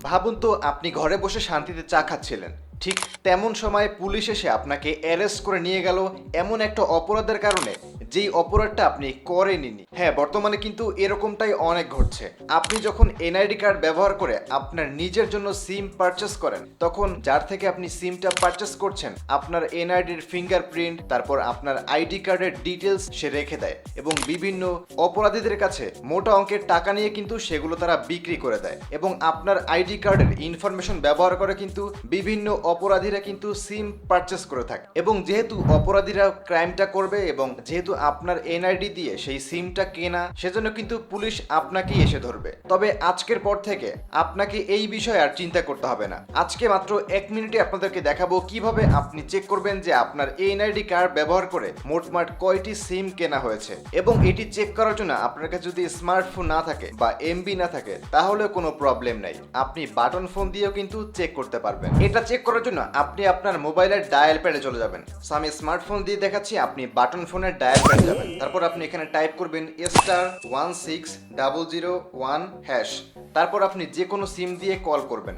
ভাবুন তো আপনি ঘরে বসে শান্তিতে চা খাচ্ছিলেন, ঠিক তেমন সময় পুলিশ এসে আপনাকে অ্যারেস্ট করে নিয়ে গেল এমন একটা অপরাধের কারণে যেই অপরাধটা আপনি করেননি। হ্যাঁ, বর্তমানে কিন্তু এরকমটাই অনেক ঘটছে। আপনি যখন এনআইডি কার্ড ব্যবহার করে আপনার নিজের জন্য সিম পারচেস করেন, তখন যার থেকে আপনি সিমটা পারচেস করছেন আপনার এনআইডির ফিঙ্গারপ্রিন্ট, তারপর আপনার আইডি কার্ডের ডিটেলস সে রেখে দেয় এবং বিভিন্ন অপরাধীদের কাছে মোটা অঙ্কের টাকা নিয়ে কিন্তু সেগুলো তারা বিক্রি করে দেয় এবং আপনার আইডি কার্ডের ইনফরমেশন ব্যবহার করে কিন্তু বিভিন্ন অপরাধীরা কিন্তু সিম পারচেস করে থাকে। এবং যেহেতু অপরাধীরা ক্রাইমটা করবে এবং যেহেতু আপনার এনআইডি দিয়ে সেই সিমটা কেনা, সেজন্য কিন্তু পুলিশ আপনাকেই এসে ধরবে। তবে আজকের পর থেকে আপনাকে এই বিষয়ে আর চিন্তা করতে হবে না। আজকে মাত্র 1 মিনিটে আপনাদেরকে দেখাবো কিভাবে আপনি চেক করবেন যে আপনার এনআইডি কার্ড ব্যবহার করে মোটমাট কয়টি সিম কেনা হয়েছে। এবং এটি চেক করার জন্য আপনার কাছে যদি স্মার্টফোন না থাকে বা এমবি না থাকে তাহলে কোনো প্রবলেম নাই, আপনি বাটন ফোন দিয়েও কিন্তু চেক করতে পারবেন। এটা চেক করার জন্য আপনি আপনার মোবাইলের ডায়াল প্যাডে চলে যাবেন। সো আমি স্মার্টফোন দিয়ে দেখাচ্ছি, আপনি বাটন ফোনের ডায়াল প্যাডে যাবেন। তারপর আপনি এখানে টাইপ করবেন *16001#। তারপর আপনি যে কোনো সিম দিয়ে কল করবেন,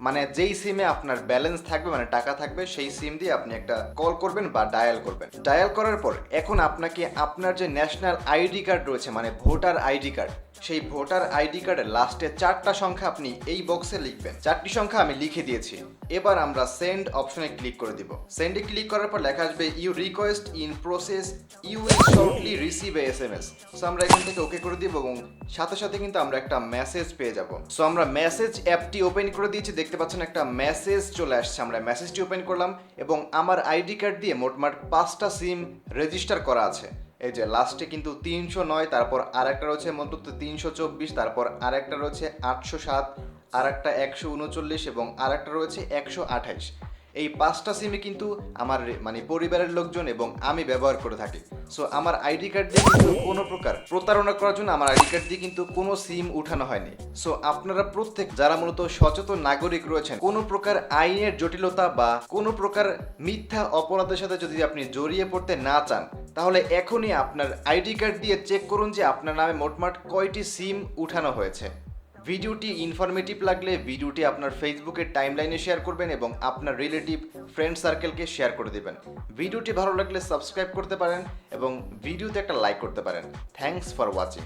মানে যেই সিমে আপনার ব্যালেন্স থাকবে, মানে টাকা থাকবে, সেই সিম দিয়ে আপনি একটা কল করবেন বা ডায়াল করবেন। ডায়াল করার পর এখন আপনাকে আপনার যে ন্যাশনাল আইডি কার্ড রয়েছে, মানে ভোটার আইডি কার্ড, সেই ভোটার আইডি কার্ডের লাস্টে 4টা সংখ্যা আপনি এই বক্সে লিখবেন। 4টি সংখ্যা আমি লিখে দিয়েছি। এবার আমরা সেন্ড অপশনে ক্লিক করে দিব। সেন্ডে ক্লিক করার পর লেখা আসবে you request in process, you will shortly receive a SMS। So আমরা এখান থেকে ওকে করে দিব এবং সাথে সাথে কিন্তু আমরা একটা মেসেজ পেয়ে যাব। সো আমরা মেসেজ অ্যাপটি ওপেন করে দিয়েছি, দেখতে পাচ্ছেন একটা মেসেজ চলে আসছে। আমরা মেসেজটি ওপেন করলাম এবং আমার আইডি কার্ড দিয়ে মোটমাট 5টা সিম রেজিস্টার করা আছে। এই যে লাস্টে কিন্তু 309, তারপর আরেকটা রয়েছে মোটমাট 324, তারপর আরেকটা রয়েছে 807, আরেকটা 139 এবং আরেকটা রয়েছে 128। এই 5টা সিমে কিন্তু আমার মানে পরিবারের লোকজন এবং আমি ব্যবহার করে থাকি। সো আমার আইডি কার্ড দিয়ে কিন্তু কোনো প্রকার প্রতারণা করার জন্য আমার আইডি কার্ড দিয়ে কিন্তু কোনো সিম উঠানো হয়নি। সো আপনারা প্রত্যেক যারা মূলত সচেতন নাগরিক রয়েছেন, কোনো প্রকার আইনের জটিলতা বা কোনো প্রকার মিথ্যা অপরাধের সাথে যদি আপনি জড়িয়ে পড়তে না চান, তাহলে এখনই আপনার আইডি কার্ড দিয়ে চেক করুন যে আপনার নামে মোটমাট কয়টি সিম উঠানো হয়েছে। ভিডিওটি ইনফরমেটিভ লাগলে ভিডিওটি আপনার ফেসবুকের টাইমলাইনে শেয়ার করবেন এবং আপনার রিলেটিভ ফ্রেন্ড সার্কেলকে শেয়ার করে দেবেন। ভিডিওটি ভালো লাগলে সাবস্ক্রাইব করতে পারেন এবং ভিডিওতে একটা লাইক করতে পারেন। Thanks for watching.